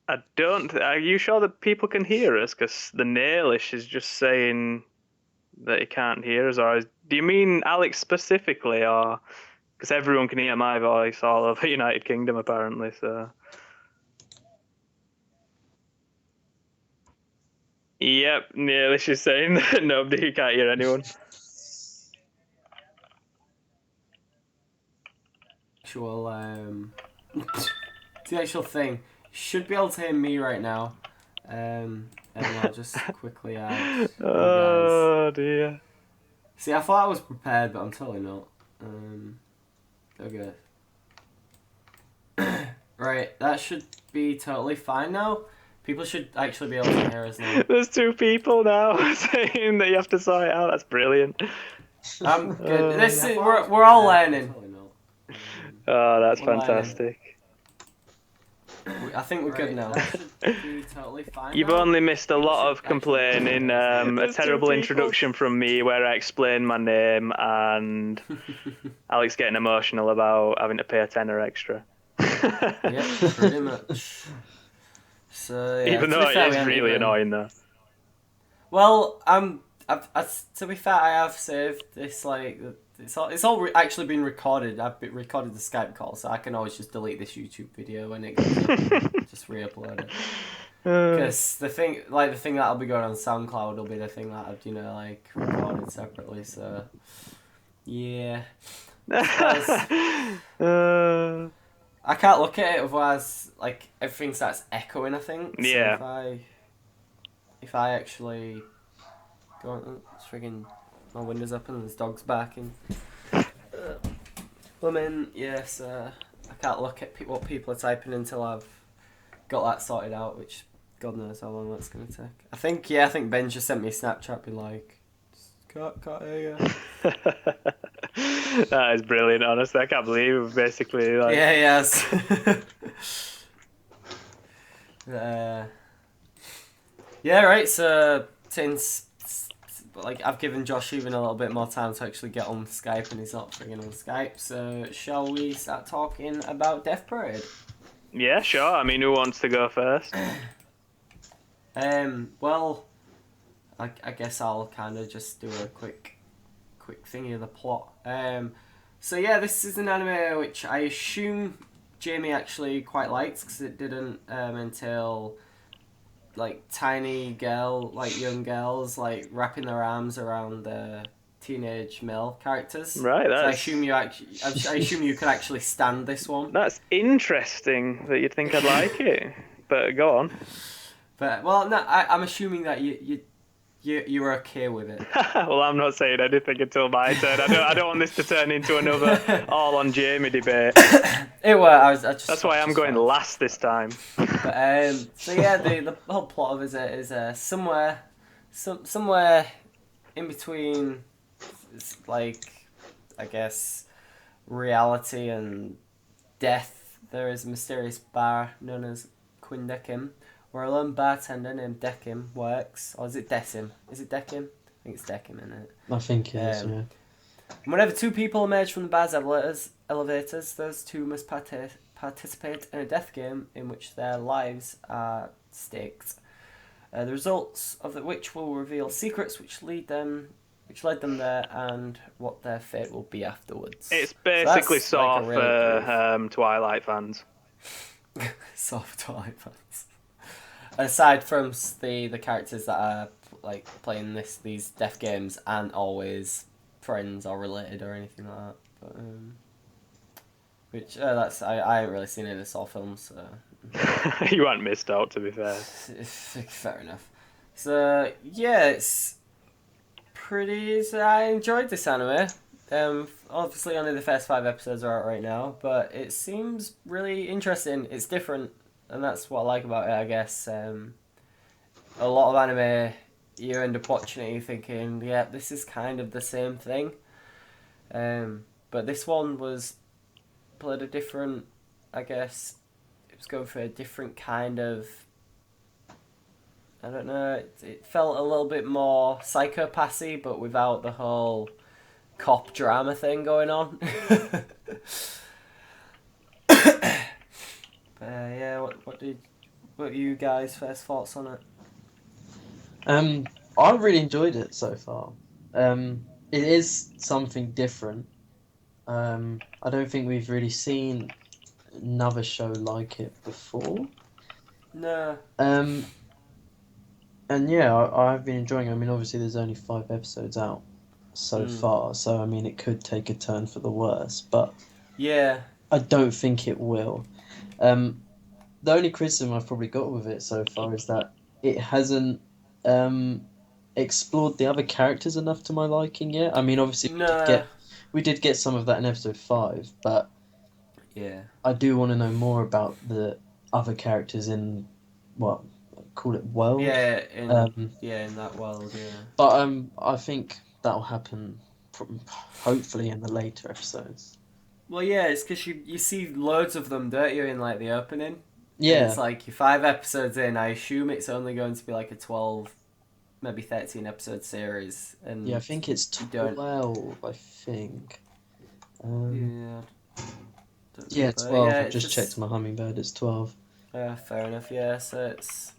I don't. Are you sure that people can hear us? Because the Nailish is just saying that he can't hear us. Do you mean Alex specifically, or because everyone can hear my voice all over United Kingdom apparently? So. Yep, Nailish is saying that nobody can't hear anyone. The actual thing should be able to hear me right now. And I'll just quickly add you guys. Oh dear. See, I thought I was prepared, but I'm totally not. Okay. Right, that should be totally fine now. People should actually be able to hear us now. There's two people now saying that you have to sort it out. That's brilliant. I'm good. We're all learning. Oh, that's We're learning. fantastic. I think we're good now. That should be totally fine. You've now. only missed a lot of complaining. A terrible introduction from me where I explain my name and Alex getting emotional about having to pay a tenner extra. Yeah, pretty much. So yeah, even though it is really annoying though. Well, to be fair, I have saved this like it's all actually been recorded. I've recorded the Skype call, so I can always just delete this YouTube video when it goes up, just re-upload it. Because the thing that'll be going on SoundCloud will be the thing that I've like recorded separately. So yeah. I can't look at it, otherwise, like, everything starts echoing, I think. Yeah. So if I actually go on, it's friggin' my window's open and there's dogs barking. Yes, I can't look at what people are typing until I've got that sorted out, which God knows how long that's going to take. I think Ben just sent me a Snapchat being like, can't hear you. That is brilliant, honestly. I can't believe it, basically. Like... Yeah, yes. Yeah, right, so since I've given Josh even a little bit more time to actually get on Skype and he's not friggin' on Skype, so shall we start talking about Death Parade? Yeah, sure. I mean, who wants to go first? Well, I guess I'll kind of just do a quick thingy of the plot. So yeah, this is an anime which I assume Jamie actually quite likes because it didn't until like young girls like wrapping their arms around teenage male characters. Right. That's... So I assume you could actually stand this one. That's interesting that you'd think I'd like it, but go on. But well, no, I'm assuming that you were okay with it. Well, I'm not saying anything until my turn. I don't want this to turn into another all on Jamie debate. It was. That's why I'm going last this time. But so yeah, the whole plot of it is somewhere in between, like, I guess, reality and death. There is a mysterious bar known as Quindekim, where a lone bartender named Dekim works. Or is it Decim? Is it Dekim? I think it's Dekim, isn't it? I think it is, yeah. Whenever two people emerge from the bar's elevators, those two must participate in a death game in which their lives are staked. The results of which will reveal secrets which led them there and what their fate will be afterwards. It's basically soft for Twilight fans. Soft Twilight fans. Aside from the characters that are like playing these death games aren't always friends or related or anything like that, but which I haven't really seen any of the Saw films, so you aren't missed out, to be fair. Fair enough. So yeah, it's pretty. I enjoyed this anime. Obviously only the first 5 episodes are out right now, but it seems really interesting. It's different, and that's what I like about it, I guess. A lot of anime, you end up watching it and you're thinking, yeah, this is kind of the same thing. But this one played a different, I guess, it was going for a different kind of, I don't know, it felt a little bit more psychopathy, but without the whole cop drama thing going on. Yeah, what did What are you guys' first thoughts on it? Um, I've really enjoyed it so far. It is something different. I don't think we've really seen another show like it before. No. Um, and yeah, I've been enjoying it. I mean, obviously, there's only 5 episodes out so Mm. far, so I mean, it could take a turn for the worse, but Yeah. I don't think it will. Um, the only criticism I've probably got with it so far is that it hasn't um explored the other characters enough to my liking yet. I mean, obviously, No. we did get some of that in episode 5, but Yeah. I do want to know more about the other characters in what call it world. Yeah. In Um, yeah in that world. Yeah. but I think that'll happen hopefully in the later episodes. Well, yeah, it's because you see loads of them, don't you, in like the opening, and it's Yeah, like you're 5 episodes in. I assume it's only going to be like a 12, maybe 13 episode series, yeah, I and think it's you don't. 12. I think. Um, Yeah, don't know, yeah, but 12. yeah, I've it's just checked just my hummingbird. It's 12. fair enough. Yeah, so it's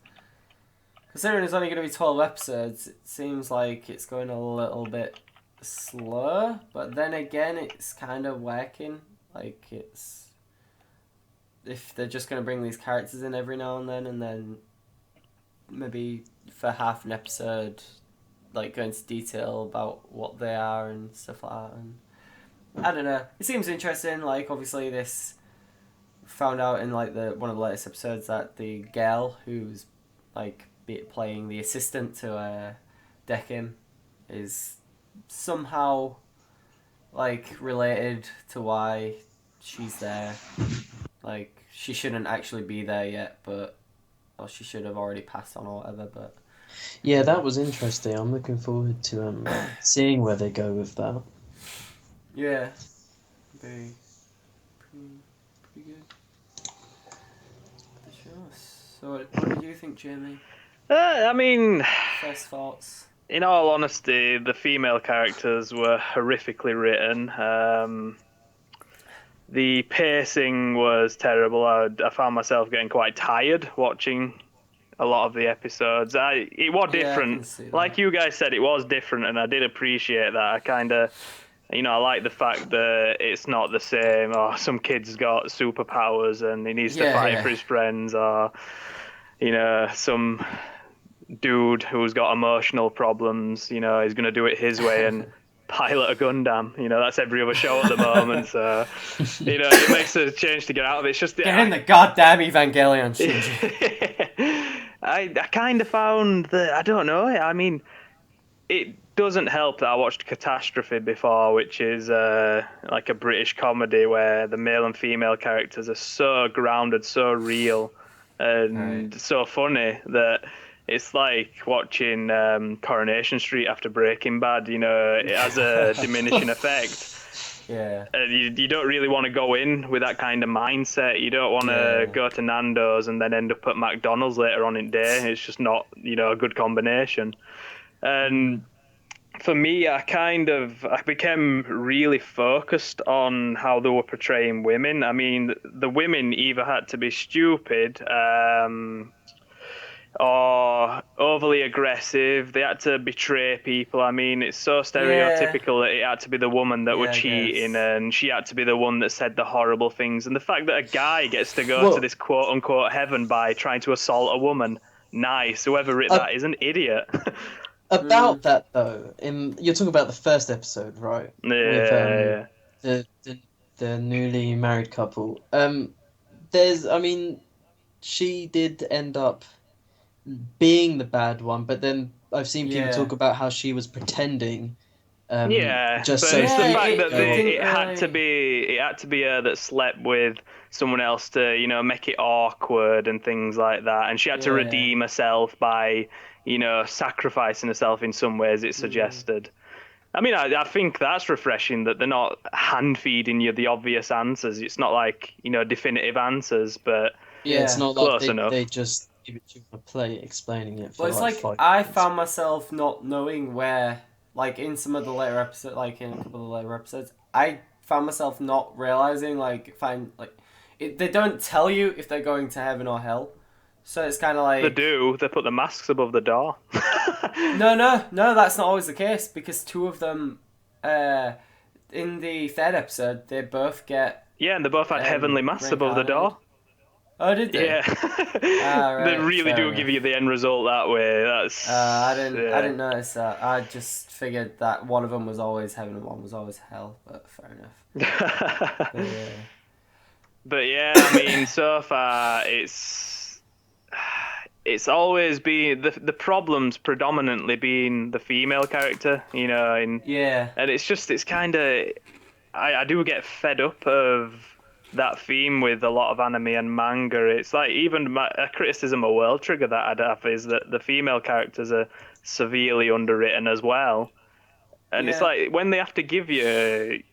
considering it's only going to be 12 episodes. It seems like it's going a little bit slow, but then again, it's kind of working. Like it's if they're just going to bring these characters in every now and then maybe for half an episode, like go into detail about what they are and stuff like that. And I don't know. It seems interesting. Like obviously, this found out in like the one of the latest episodes that the girl who's like playing the assistant to Decim is somehow like related to why she's there. Like she shouldn't actually be there yet, but or she should have already passed on or whatever. But Yeah, that was interesting. I'm looking forward to seeing where they go with that. yeah, very pretty, pretty good for sure. So what did you think, Jamie? I mean, First thoughts? in all honesty, the female characters were horrifically written. The pacing was terrible. I found myself getting quite tired watching a lot of the episodes. It was Yeah, I can different. see Like that. you guys said, it was different, and I did appreciate that. I kind of, I like the fact that it's not the same. Or some kid's got superpowers and he needs to Yeah, fight yeah. for his friends, or some dude who's got emotional problems. He's gonna do it his way and pilot a Gundam. That's every other show at the moment. So, it makes a change to get out of it. It's just Get in the goddamn Evangelion, Shinji. I kind of found that I don't know. I mean, it doesn't help that I watched Catastrophe before, which is like a British comedy where the male and female characters are so grounded, so real, Right. and so funny that it's like watching Coronation Street after Breaking Bad. It has a diminishing effect. Yeah. You don't really want to go in with that kind of mindset. You don't want to Yeah. go to Nando's and then end up at McDonald's later on in the day. It's just not, a good combination. Mm. And for me, I became really focused on how they were portraying women. I mean, the women either had to be stupid, or overly aggressive. They had to betray people. I mean, it's so Yeah. stereotypical that it had to be the woman that were Yeah, I cheating guess. and she had to be the one that said the horrible things. And the fact that a guy gets to go to Well, this quote unquote heaven by trying to assault a woman, nice. Whoever wrote uh, that is an idiot. about Mm. that though, you're talking about the first episode, right? With Yeah. the the, the newly married couple. There's, I mean, she did end up being the bad one, but then I've seen people Yeah. talk about how she was pretending, Yeah, just but so it's the Yeah, he fact could that it go. didn't it had to really. be her that slept with someone else to, make it awkward and things like that, and she had to Yeah. redeem herself by, sacrificing herself in some ways. It Mm. suggested. I mean, I think that's refreshing that they're not hand feeding you the obvious answers. It's not like, definitive answers, but Yeah, it's Yeah. not like close they enough. just give it to you on a plate, explaining it for Well, it's like like five I minutes. found myself not knowing where, like in some of the later episodes, like in a couple of the later episodes, I found myself not realizing, like, they don't tell you if they're going to heaven or hell. So it's kind of They like do. They put the masks above the door. no, that's not always the case because two of them, in the third episode, they both get Yeah, and they both had heavenly masks above the reincarnated. door. Oh, did they? Yeah. Ah, They right, really fair do enough. give you the end result that way. I That's didn't notice that. I just figured that one of them was always heaven and one was always hell. But fair enough. But yeah. But yeah, I mean, so far it's always been the problems predominantly being the female character, and Yeah. it's kind of I do get fed up of that theme with a lot of anime and manga. It's like even a criticism of World Trigger that I'd have is that the female characters are severely underwritten as well. And it's Yeah. like when they have to give you,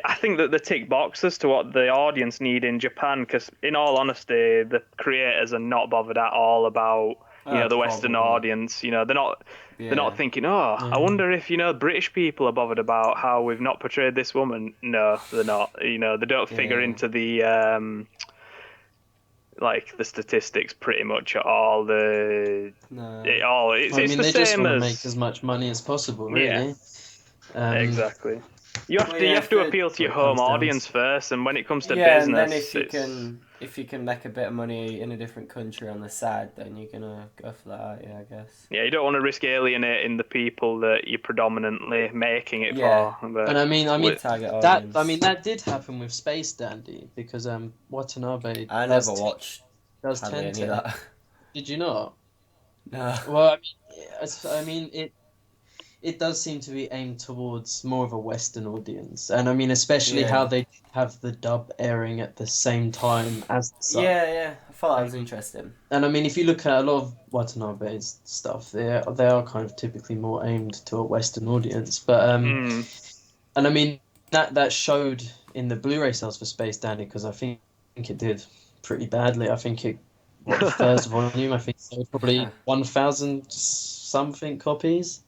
I think that they tick boxes to what the audience need in Japan. Because in all honesty, the creators are not bothered at all about the Western Probably. audience. They're not thinking, oh, I Yeah. wonder if British people are bothered about how we've not portrayed this woman. No, they're not. They don't figure Yeah. into the like the statistics pretty much at all. No. It's I mean, the they just same want to as make as much money as possible, yeah, really. Um, exactly. You have Well, to yeah, you have to if appeal to your what it home comes down audience to. first, and when it comes to Yeah, and then business, if you can make a bit of money in a different country on the side, then you're gonna go for that, yeah, I guess. yeah, you don't want to risk alienating the people that you're predominantly making it Yeah. for. But and I mean, with, Target audience. that did happen with Space Dandy because Watanabe I does never watched does hardly tend any of to. that. Did you not? No. Well, I mean, it does seem to be aimed towards more of a Western audience, and I mean, especially Yeah. how they have the dub airing at the same time as the sub. Yeah. I thought that was interesting. And I mean, if you look at a lot of Watanabe's stuff, they are kind of typically more aimed to a Western audience. But and I mean that showed in the Blu-ray sales for Space Dandy because I think it did pretty badly. I think the first volume I think sold probably 1,000 something copies.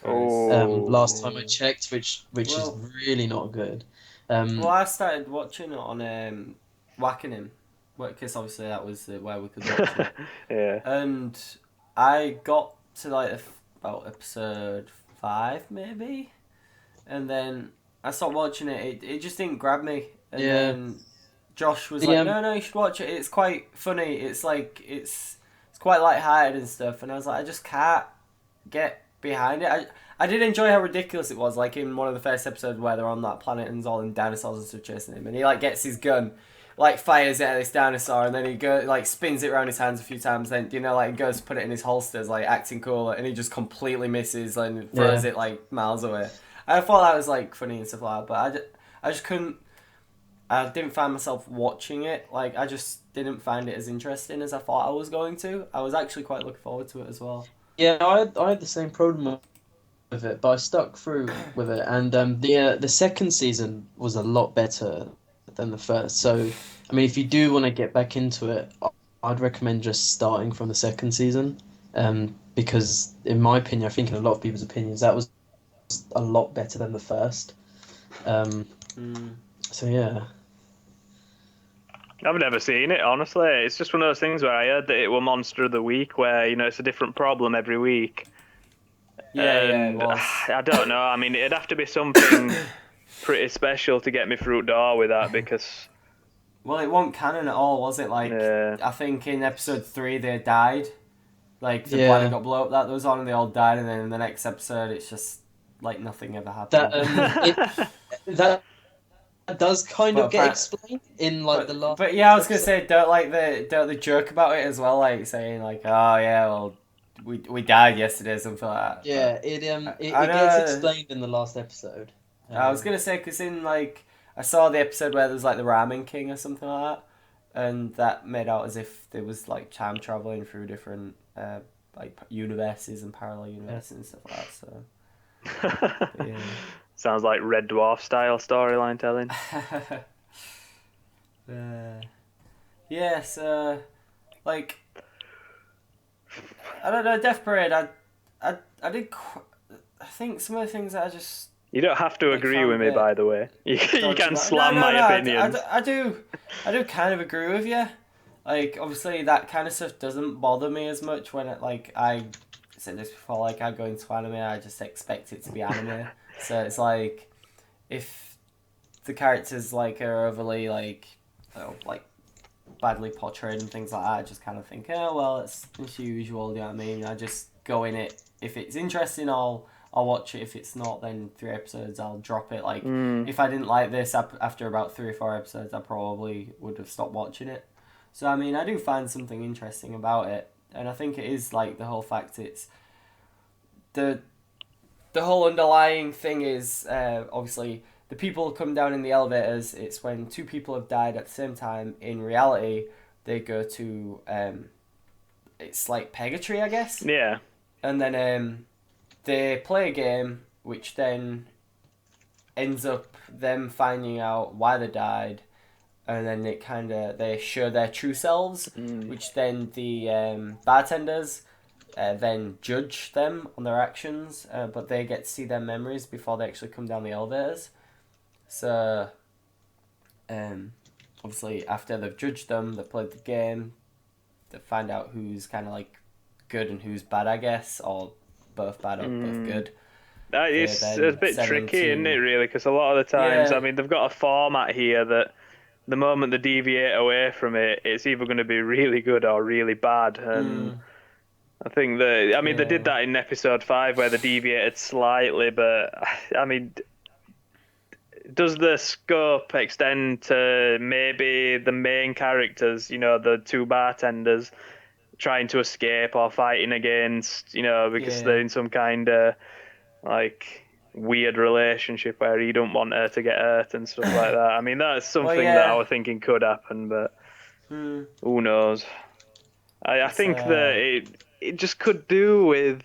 oh, Last time I checked, which is Well, really not good. I started watching it on Whacking Him, because obviously that was where we could watch it. yeah. And I got to like about episode 5 maybe, and then I stopped watching it. It just didn't grab me. And Yeah. then Josh was The, like, "No, you should watch it. It's quite funny. It's like it's quite light-hearted and stuff." And I was like, "I just can't get behind it." I did enjoy how ridiculous it was. Like in one of the first episodes where they're on that planet and there's all them dinosaurs and stuff chasing him, and he like gets his gun, like fires it at this dinosaur, and then he spins it around his hands a few times. Then like goes to put it in his holsters, like acting cool, and he just completely misses and throws it like miles away. I thought that was like funny and stuff like that, but I just couldn't. I didn't find myself watching it. Like I just didn't find it as interesting as I thought I was going to. I was actually quite looking forward to it as well. Yeah, I had the same problem with it, but I stuck through with it, and the second season was a lot better than the first. So, I mean, if you do want to get back into it, I'd recommend just starting from the second season, because in my opinion, I think in a lot of people's opinions, that was a lot better than the first. So yeah. I've never seen it, honestly. It's just one of those things where I heard that it were Monster of the Week, where it's a different problem every week. Yeah, And it was. I don't know. I mean, it'd have to be something pretty special to get me through the door with that, because Well, it wasn't canon at all, was it? Like, I think in episode 3 they died. Like, the planet got blown up, that was on, and they all died, and then in the next episode it's just like nothing ever happened. That does kind of get explained in like the last. But yeah, I was gonna say don't they joke about it as well, like saying like, oh yeah, well we died yesterday, something like that. Yeah, but it gets explained in the last episode. I was gonna say because in like I saw the episode where there was like the Ramen King or something like that, and that made out as if there was like time traveling through different like universes and parallel universes and stuff like that. So yeah. Sounds like Red Dwarf style storyline telling. Yes, like I don't know, Death Parade. I did. I think some of the things that I just. You don't have to agree with me, by the way. You can slam my opinion. I do kind of agree with you. Like, obviously, that kind of stuff doesn't bother me as much when it, like, I said this before, like, I go into anime, I just expect it to be anime. So it's like, if the characters, like, are overly, like, like, badly portrayed and things like that, I just kind of think, oh, well, it's usual, you know what I mean? I just go in it. If it's interesting, I'll watch it. If it's not, then 3 episodes, I'll drop it. Like, if I didn't like this after about 3 or 4 episodes, I probably would have stopped watching it. So, I mean, I do find something interesting about it. And I think it is, like, the whole fact it's... The whole underlying thing is, obviously, the people come down in the elevators. It's when 2 people have died at the same time. In reality, they go to... it's like purgatory, I guess. Yeah. And then they play a game, which then ends up them finding out why they died, and then they show their true selves, which then the bartenders then judge them on their actions, but they get to see their memories before they actually come down the elevators. So, obviously, after they've judged them, they've played the game, they find out who's kind of like good and who's bad, I guess, or both bad or both good. It's a bit tricky, isn't it, really? Because a lot of the times, I mean, they've got a format here that the moment they deviate away from it, it's either going to be really good or really bad. And I think that, I mean, they did that in episode 5 where they deviated slightly, but I mean, does the scope extend to maybe the main characters, you know, the 2 bartenders trying to escape or fighting against, you know, because they're in some kind of like weird relationship where he don't want her to get hurt and stuff like that. I mean, that's something that I was thinking could happen, but who knows? I think that it just could do with...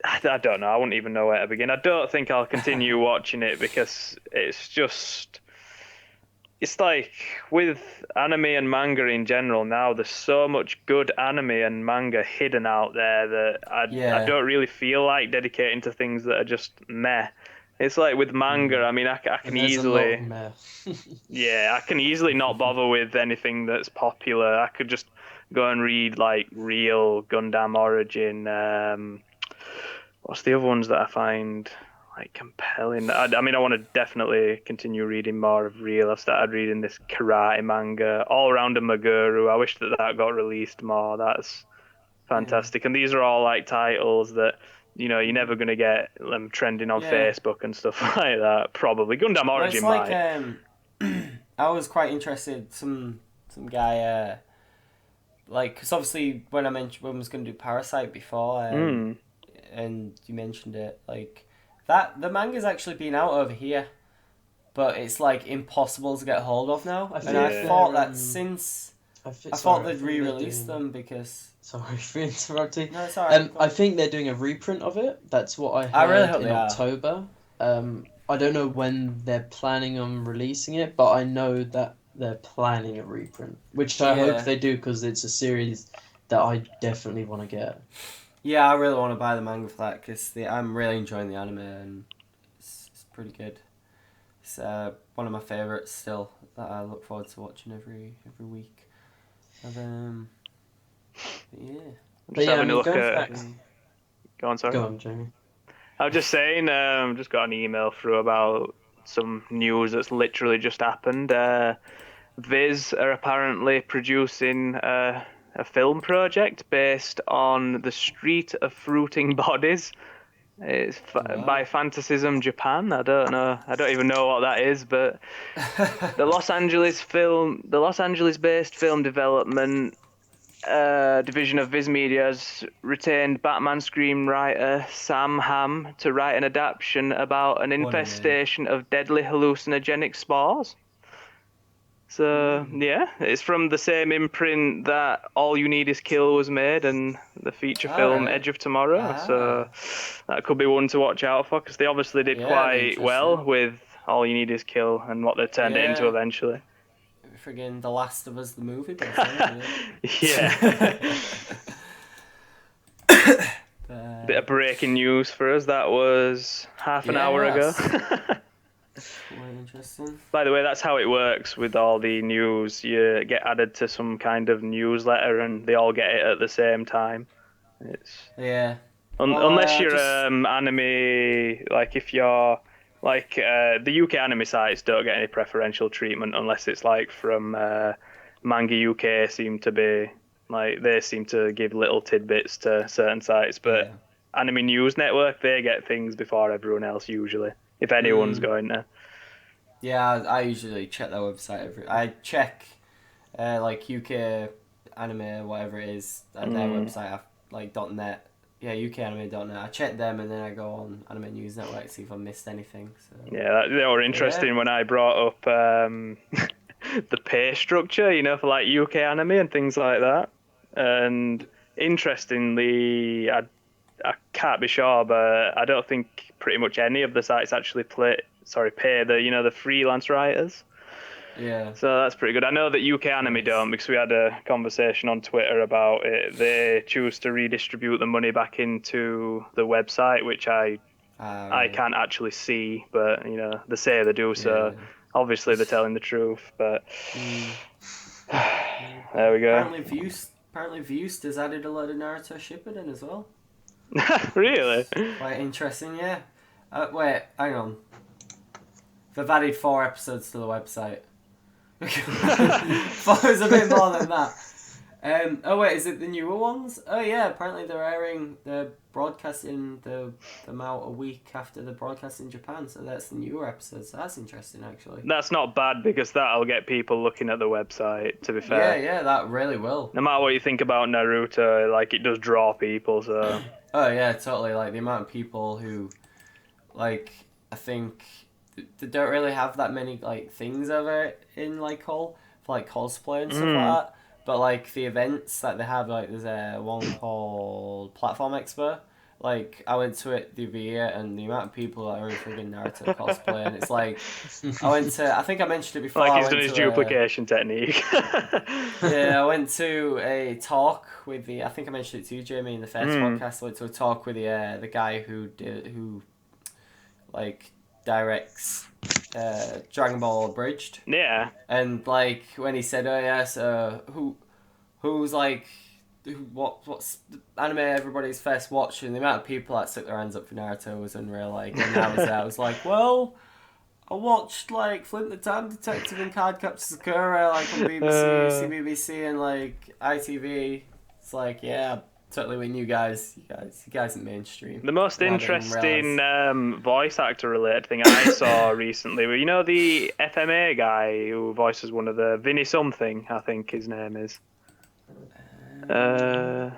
I don't know. I wouldn't even know where to begin. I don't think I'll continue watching it because it's just... It's like with anime and manga in general now, there's so much good anime and manga hidden out there that I don't really feel like dedicating to things that are just meh. It's like with manga, I mean, I can easily... I can easily not bother with anything that's popular. I could just go and read like real Gundam Origin. What's the other ones that I find like compelling? I mean, I want to definitely continue reading more of real. I've started reading this karate manga, All Around a Maguru. I wish that got released more. That's fantastic. And these are all like titles that, you know, you're never going to get them trending on Facebook and stuff like that. Probably Gundam Origin might. I was quite interested. Some guy, like, because obviously when I was going to do Parasite before, and you mentioned it, like that the manga's actually been out over here, but it's like impossible to get hold of now. I thought that since I thought they'd re-release them because... Sorry for interrupting. No, it's alright. I think they're doing a reprint of it. That's what I heard really hope in October. I don't know when they're planning on releasing it, but I know that they're planning a reprint, which I hope they do because it's a series that I definitely want to get. Yeah, I really want to buy the manga for that because I'm really enjoying the anime and it's pretty good. It's one of my favourites still that I look forward to watching every week. And I'm just having a look at... Go on, sorry. Go on, Jamie. I was just saying, just got an email through about some news that's literally just happened. Viz are apparently producing a film project based on the Street of Fruiting Bodies. It's by Fantasism Japan. I don't know. I don't even know what that is, but the Los Angeles-based film development division of Viz Media has retained Batman screenwriter Sam Hamm to write an adaptation about an infestation of deadly hallucinogenic spores. So, it's from the same imprint that All You Need Is Kill was made and the feature film Edge of Tomorrow. So that could be one to watch out for because they obviously did quite well with All You Need Is Kill and what they turned it into eventually. Friggin' The Last of Us, the movie, basically. Bit of breaking news for us. That was half an hour ago. Quite interesting. By the way, that's how it works with all the news. You get added to some kind of newsletter, and they all get it at the same time. It's Yeah. Well, unless you're just anime, like if you're like the UK anime sites don't get any preferential treatment unless it's like from Manga UK seem to be like they seem to give little tidbits to certain sites, but yeah. Anime News Network they get things before everyone else usually, if anyone's Mm, going to. yeah, I usually check their website I check like UK anime, whatever it is, their Mm. website, like .net. Yeah, UKAnime.net. I check them and then I go on Anime News Network to see if I missed anything. So, Yeah, they were but yeah. interesting when I brought up the pay structure, for like UK anime and things like that. And interestingly, I can't be sure, but I don't think pretty much any of the sites actually pay the freelance writers. Yeah. So that's pretty good. I know that UK anime Nice. don't because we had a conversation on Twitter about it. They choose to redistribute the money back into the website, which I Right. can't actually see, but they say they do, Yeah. so obviously they're telling the truth. But Mm. there we go. Apparently Views has added a lot of Naruto Shippuden as well. Really? Quite interesting, yeah. Wait, hang on. They've added 4 episodes to the website. Thought it was a bit more than that. Oh wait, is it the newer ones? Oh yeah, apparently they're broadcasting them out a week after the broadcast in Japan, so that's the newer episodes. So that's interesting, actually. That's not bad because that'll get people looking at the website. To be Yeah, fair, yeah, that really will. no matter what you think about Naruto, like it does draw people. So Oh yeah, totally. Like the amount of people who, like, I think they don't really have that many like things over in like Hull for like cosplay and stuff mm, like that. But like the events that they have, like there's one called Platform Expo. Like I went to it the other year, and the amount of people that are in friggin' Naruto cosplay, and it's like I think I mentioned it before. like I he's done went his to a duplication technique. yeah, I went to a talk with the. I think I mentioned it to you, Jamie, in the first mm, podcast. I went to a talk with the guy who like directs Dragon Ball Abridged, yeah. and like when he said, "Oh yeah, so who's like." What's the anime everybody's first watching? The amount of people that stuck their hands up for Naruto was unreal. Like, and I was like, well, I watched like Flint the Time Detective and Cardcaptor Sakura like on BBC, Uh, CBBC, and like ITV. It's like, yeah, totally with you guys. You guys are mainstream. The most And I didn't even interesting realize. voice actor related thing I saw recently, were the FMA guy who voices one of the Vinny something, I think his name is. Uh,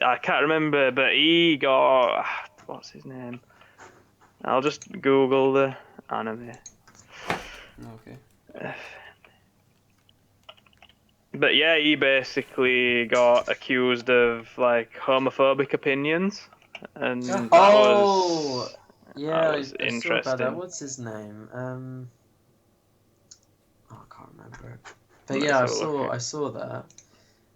I can't remember, but he got what's his name? I'll just Google the anime. Okay. But yeah, he basically got accused of like homophobic opinions, and Oh, that yeah, was I saw about that. interesting. What's his name? Oh, I can't remember it. But Let's yeah, have a look. I saw that.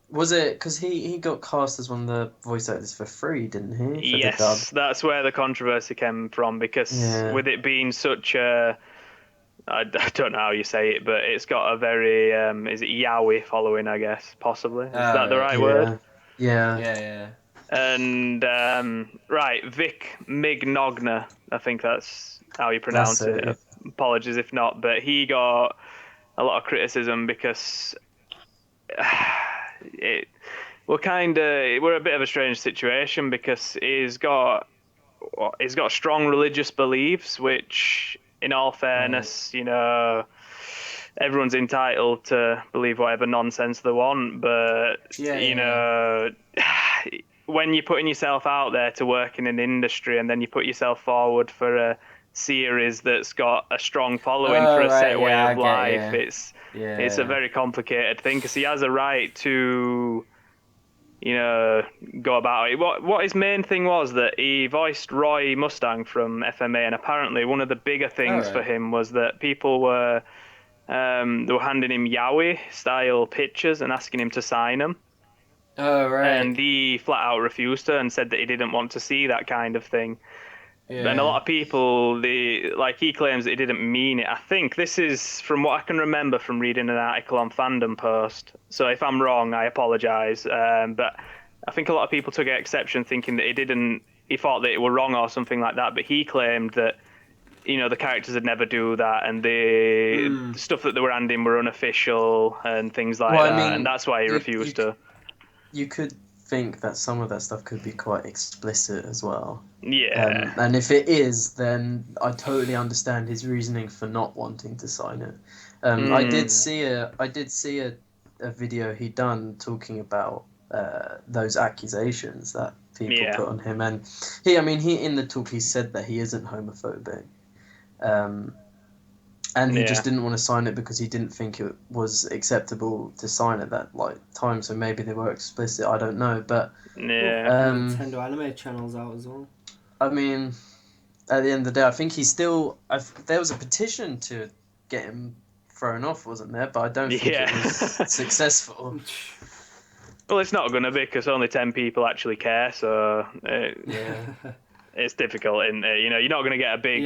Was it because he got cast as one of the voice actors for free, didn't he? For the dub. Yes, that's where the controversy came from because Yeah, with it being such a, I don't know how you say it, but it's got a very, is it yaoi following, I guess, possibly. Is Oh that the right. right word? yeah, yeah. Yeah, yeah. And, right, Vic Mignogna, I think that's how you That's pronounce it. it. Apologies if not, but he got a lot of criticism because it, we're a bit of a strange situation because he's got strong religious beliefs, which, in all Right. fairness, everyone's entitled to believe whatever nonsense they want. But Yeah, you yeah. know, when you're putting yourself out there to work in an industry, and then you put yourself forward for a series that's got a strong following for Oh a right. set way Yeah, I of get life, you. it's a Yeah. very complicated thing because he has a right to go about it. What his main thing was that he voiced Roy Mustang from FMA, and apparently one of the bigger All things for right. him was that people were they were handing him yaoi style pictures and asking him to sign them, Oh right. and he flat out refused to and said that he didn't want to see that kind of thing. And a lot of people, he claims that he didn't mean it. I think this is from what I can remember from reading an article on Fandom Post. So if I'm wrong, I apologise. But I think a lot of people took exception, thinking that he didn't. He thought that it were wrong or something like that. But he claimed that the characters would never do that, and the stuff that they were handing were unofficial and things like Well, I that, mean, and that's why he refused to. You could think that some of that stuff could be quite explicit as well. Yeah. And if it is, then I totally understand his reasoning for not wanting to sign it. I did see a video he done talking about those accusations that people put on him, and he in the talk he said that he isn't homophobic, and he just didn't want to sign it because he didn't think it was acceptable to sign at that time. So maybe they were explicit. I don't know, but Nintendo anime channels out as well. I mean, at the end of the day, I think he's still. There was a petition to get him thrown off, wasn't there? But I don't think it was successful. Well, it's not going to be because only 10 people actually care, so it's difficult, isn't it? You're not going to get a big...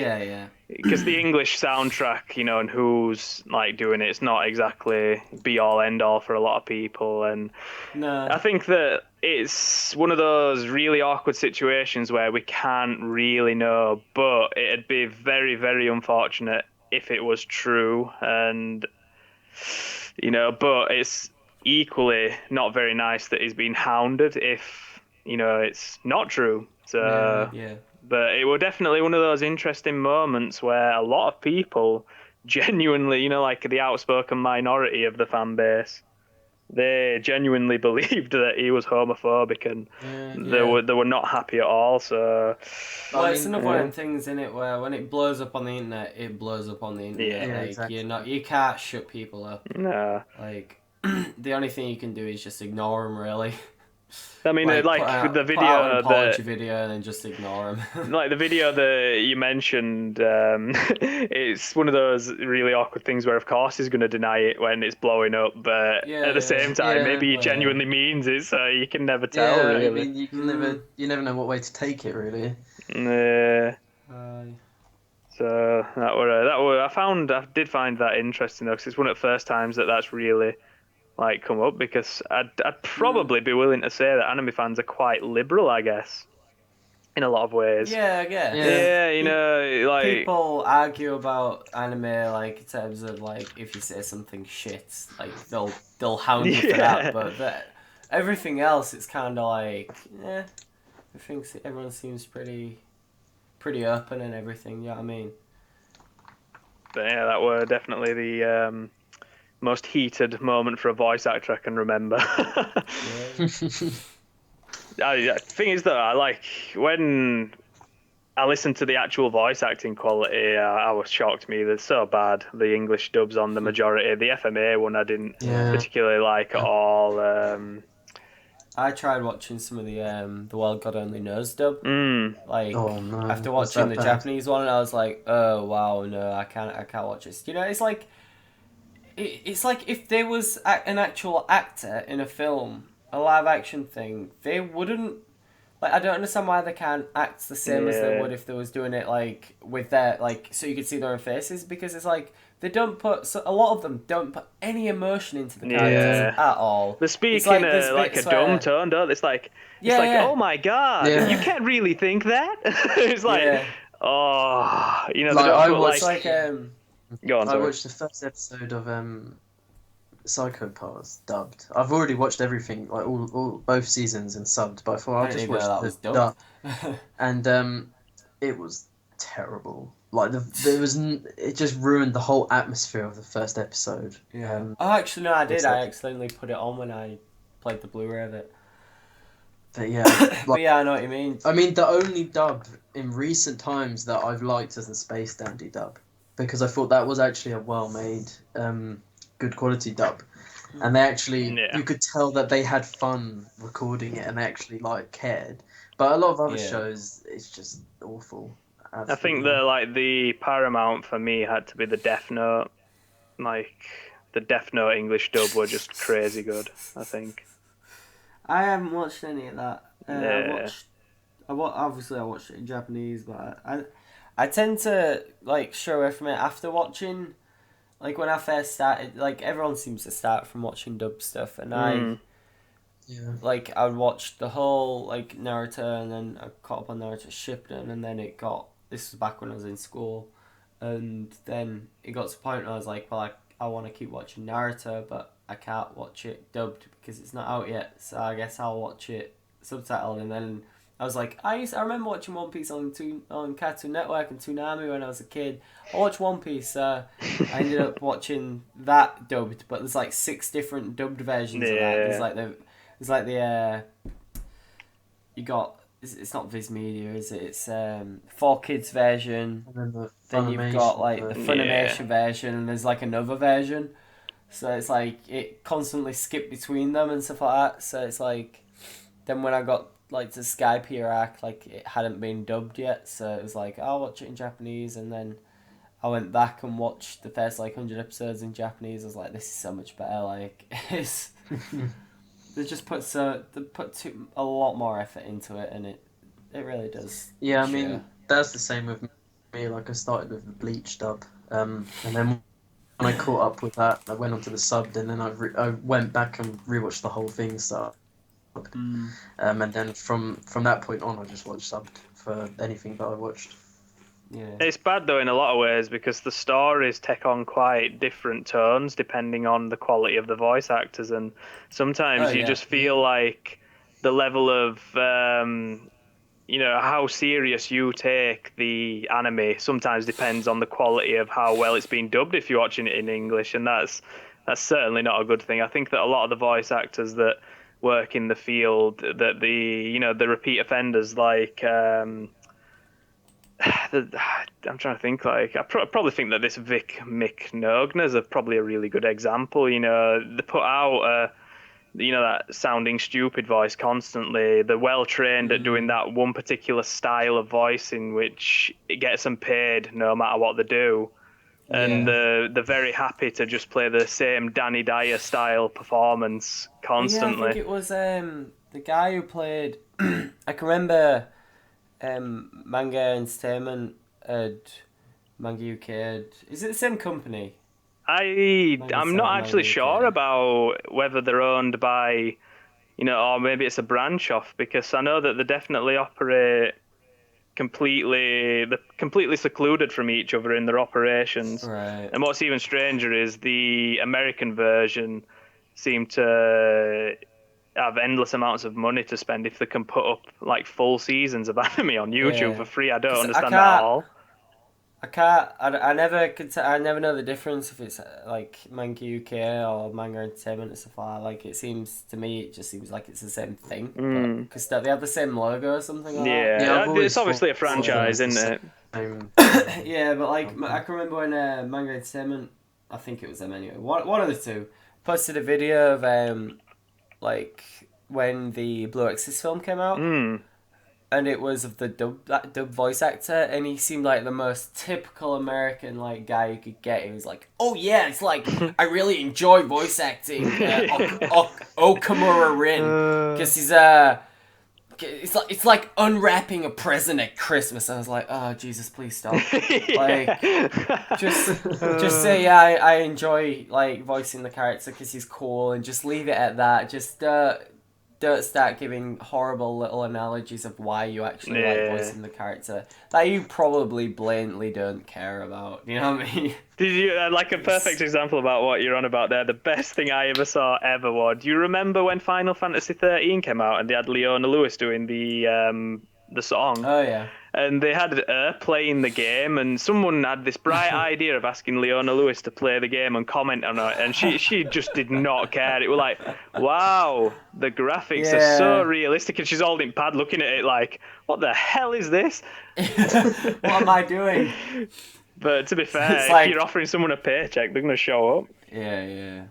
Because the English soundtrack, and who's doing it, it's not exactly be all end all for a lot of people, and I think that it's one of those really awkward situations where we can't really know, but it'd be very, very unfortunate if it was true, and but it's equally not very nice that he's been hounded if it's not true. So but it was definitely one of those interesting moments where a lot of people genuinely, the outspoken minority of the fan base, they genuinely believed that he was homophobic, and they were not happy at all. So it's another one of them things, in it, where when it blows up on the internet, it blows up on the internet. Exactly. You can't shut people up. No. The only thing you can do is just ignore them, really. I mean, the video, put out an apology video and then just ignore them. Like the video that you mentioned, it's one of those really awkward things where, of course, he's going to deny it when it's blowing up, but at the same time, maybe he genuinely means it, so you can never tell. Really. I mean, you never know what way to take it, really. So I did find that interesting though, because it's one of the first times that's really come up, because I'd probably be willing to say that anime fans are quite liberal, I guess, in a lot of ways. Yeah, I guess. Yeah, people argue about anime in terms of if you say something shit, they'll hound you for that, but everything else, it's kind of I think everyone seems pretty open and everything. You know what I mean? But yeah, that were definitely the most heated moment for a voice actor I can remember. The thing is, though, when I listened to the actual voice acting quality, I was shocked. They're so bad. The English dubs on the majority. The FMA one I didn't particularly like at all. I tried watching some of the World God Only Knows dub. After watching the Japanese one, and I was like, oh wow, no, I can't watch this. It's like if there was an actual actor in a film, a live action thing, they wouldn't. I don't understand why they can't act the same as they would if they was doing it with their so you could see their own faces, because it's they don't put a lot of them don't put any emotion into the characters at all. They're speaking a dumb tone, don't they? It's like oh my god, you can't really think that. It's oh, they don't put Go on, I watched the first episode of Psychopaths dubbed. I've already watched everything, all both seasons and subbed, but I thought I'll just watch the dubbed. And it was terrible. It just ruined the whole atmosphere of the first episode. Actually, no, I did. I accidentally put it on when I played the Blu-ray of it. But yeah, but yeah, I know what you mean. I mean, the only dub in recent times that I've liked is the Space Dandy dub, because I thought that was actually a well-made, good quality dub, and they actually you could tell that they had fun recording it and they actually cared. But a lot of other shows, it's just awful. Absolutely. I think the Paramount for me had to be the Death Note. The Death Note English dub were just crazy good, I think. I haven't watched any of that. Obviously I watched it in Japanese, but I tend to like shy away from it after watching. Like when I first started, like everyone seems to start from watching dub stuff, and Mm. I would watch the whole like Naruto, and then I caught up on Naruto Shippuden, and then it got this was back when I was in school, and then it got to the point where I was like, well, I want to keep watching Naruto, but I can't watch it dubbed because it's not out yet, so I guess I'll watch it subtitled, and then I was like, I remember watching One Piece on Cartoon Network and Toonami when I was a kid. I watched One Piece. I ended up watching that dubbed, but there's like 6 different dubbed versions of that. Yeah. There's like the you got it's not Viz Media, is it? It's 4Kids version. And then the Then you've got Funimation like the version. Funimation version, and there's like another version. So it's like it constantly skipped between them and stuff like that. So it's like then when I got like to Skype Iraq, like it hadn't been dubbed yet, so it was like I'll watch it in Japanese, and then I went back and watched the first like 100 episodes in Japanese. I was like, this is so much better. Like it's they just a lot more effort into it, and it really does. Yeah, I show. mean that's the same with me. Like I started with the Bleach dub, and then when I caught up with that, I went onto the subbed, and then I went back and rewatched the whole thing. And then from that point on, I just watched subbed for anything that I watched. Yeah. It's bad though in a lot of ways because the stories take on quite different tones depending on the quality of the voice actors, and sometimes you just feel like the level of how serious you take the anime sometimes depends on the quality of how well it's been dubbed if you're watching it in English, and that's certainly not a good thing. I think that a lot of the voice actors that work in the field, that the repeat offenders like I'm trying to think. Like, probably think that this Vic Mick Nogner's probably a really good example. They put out that sounding stupid voice constantly. They're well trained at doing that one particular style of voice in which it gets them paid no matter what they do. And they're very happy to just play the same Danny Dyer style performance constantly. Yeah, I think it was the guy who played. I can remember Manga Entertainment and Manga UK. Is it the same company? I'm not actually sure about whether they're owned by, or maybe it's a branch off, because I know that they definitely operate they're completely secluded from each other in their operations. Right. And what's even stranger is the American version seem to have endless amounts of money to spend if they can put up like full seasons of anime on YouTube for free. I don't understand that at all. I never I never know the difference if it's like Manga UK or Manga Entertainment and stuff like that. Like it seems to me, it just seems like it's the same thing. Because they have the same logo or something like that. Yeah, it's obviously a franchise, isn't it? Yeah, but like I can remember when Manga Entertainment, I think it was them anyway. One of the two posted a video of like when the Blue Exorcist film came out. And it was of that dub voice actor, and he seemed like the most typical American like guy you could get. He was like, "Oh yeah, it's like I really enjoy voice acting Okamura Rin because he's it's like unwrapping a present at Christmas." I was like, "Oh Jesus, please stop!" Like just say yeah, I enjoy like voicing the character because he's cool, and just leave it at that. Just don't start giving horrible little analogies of why you actually like voicing the character that you probably blatantly don't care about. You know what I mean? Did you like a perfect example about what you're on about there? The best thing I ever saw ever was. Do you remember when Final Fantasy 13 came out and they had Leona Lewis doing the song? Oh yeah. And they had her playing the game, and someone had this bright idea of asking Leona Lewis to play the game and comment on it, and she just did not care. It was like, wow, the graphics are so realistic, and she's holding pad looking at it like, what the hell is this? What am I doing? But to be fair, if you're offering someone a paycheck, they're going to show up. Yeah.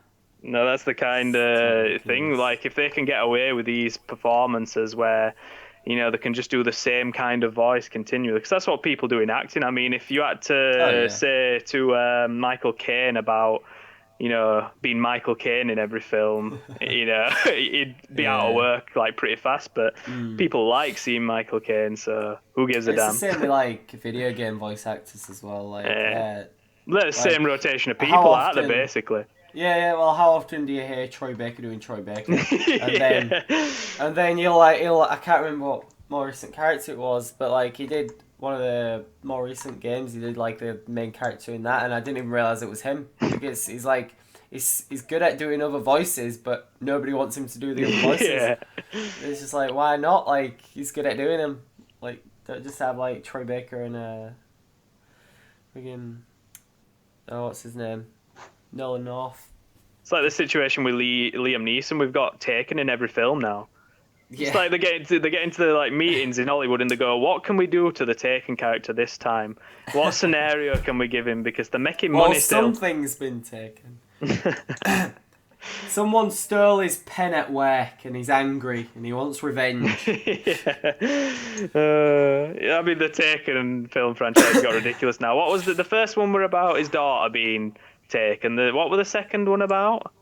No, that's the kind of thing. Like, if they can get away with these performances where they can just do the same kind of voice continually. Because that's what people do in acting. I mean, if you had to say to Michael Caine about, being Michael Caine in every film, he'd be out of work like pretty fast. But people like seeing Michael Caine, so who gives a It's the damn? same with like video game voice actors as well. Like, The same like rotation of how people, aren't they, often? basically? Yeah. Well, how often do you hear Troy Baker doing Troy Baker? Yeah. And then he'll I can't remember what more recent character it was, but like he did one of the more recent games. He did like the main character in that, and I didn't even realize it was him because he's like he's good at doing other voices, but nobody wants him to do the other voices. Yeah. It's just like, why not? Like, he's good at doing them. Like, don't just have like Troy Baker and friggin' what's his name? Nolan North. It's like the situation with Liam Neeson. We've got Taken in every film now. Yeah. It's like they get into the like meetings in Hollywood and they go, "What can we do to the Taken character this time? What scenario can we give him? Because they're making money still." Something's been taken. Someone stole his pen at work and he's angry and he wants revenge. I mean, the Taken film franchise got ridiculous now. What was the first one were about? His daughter being taken. What were the second one about?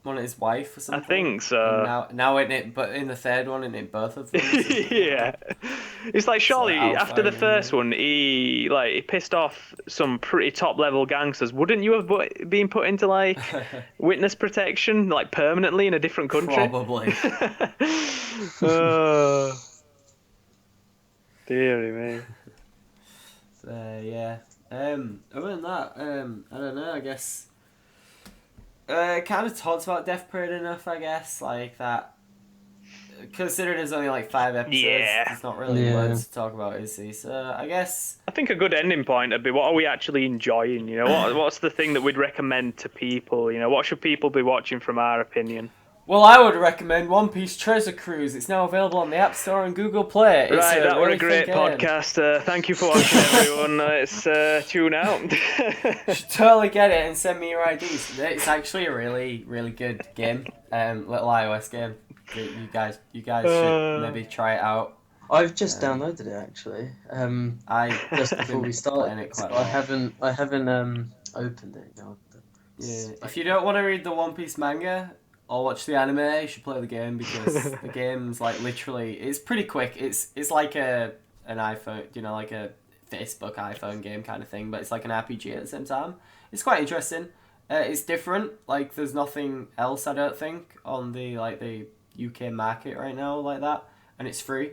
One of his wife or something. I think so. And now in it, but in the third one, in it both of them. Yeah, it's like surely after the first one, he pissed off some pretty top level gangsters. Wouldn't you have been put into like witness protection, like permanently in a different country? Probably. Oh, dearie me. Yeah. Other than that, I don't know. I guess. Kind of talks about Death Parade enough, I guess. Like that. Considering there's only like 5 episodes, there's not really loads to talk about, is he? So I guess. I think a good ending point would be, what are we actually enjoying? What's the thing that we'd recommend to people? What should people be watching from our opinion? Well, I would recommend One Piece Treasure Cruise. It's now available on the App Store and Google Play. Right, that was a great podcast. Thank you for watching, everyone. Let's tune out. You should totally get it and send me your IDs. It's actually a really, really good game. Little iOS game. You guys should maybe try it out. I've just downloaded it actually. I just before we started. It quite I haven't opened it. No. Yeah. If you don't want to read the One Piece manga or watch the anime, you should play the game because the game's like literally it's pretty quick. It's like an iPhone, like a Facebook iPhone game kind of thing, but it's like an RPG at the same time. It's quite interesting. It's different. Like there's nothing else I don't think on the UK market right now like that, and it's free.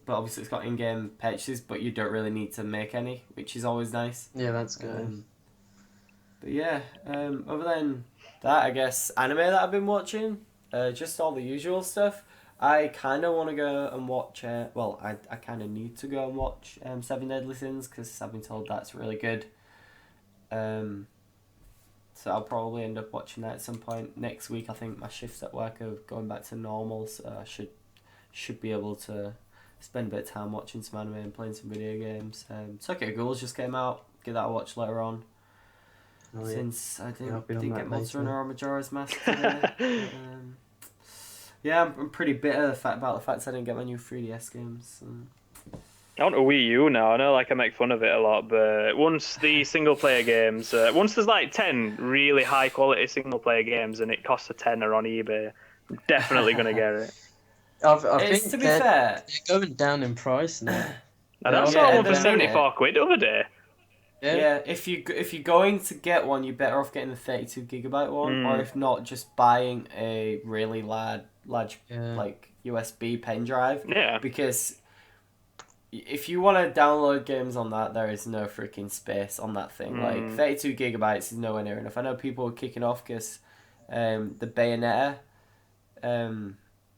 But obviously it's got in-game purchases, but you don't really need to make any, which is always nice. Yeah, that's good. But yeah, other than that, I guess anime that I've been watching, just all the usual stuff. I kind of want to go and watch. I kind of need to go and watch Seven Deadly Sins because I've been told that's really good. So I'll probably end up watching that at some point next week. I think my shifts at work are going back to normal, so I should be able to spend a bit of time watching some anime and playing some video games. Tokyo Ghouls just came out. Give that a watch later on. Oh, yeah. Since I didn't get later. Monster Hunter or Majora's Mask today. Yeah, I'm pretty bitter about the fact I didn't get my new 3DS games. I want a Wii U now. I know I make fun of it a lot, but once the single player games, once there's like 10 really high quality single player games and it costs a tenner on eBay, I'm definitely going to get it. I think to be fair, they're going down in price now. And I saw one for 74 quid the other day. Yeah, if you're going to get one, you're better off getting the 32 gigabyte one, or if not, just buying a really large like USB pen drive. Yeah. Because if you want to download games on that, there is no freaking space on that thing. Like 32 gigabytes is nowhere near enough. I know people are kicking off because the Bayonetta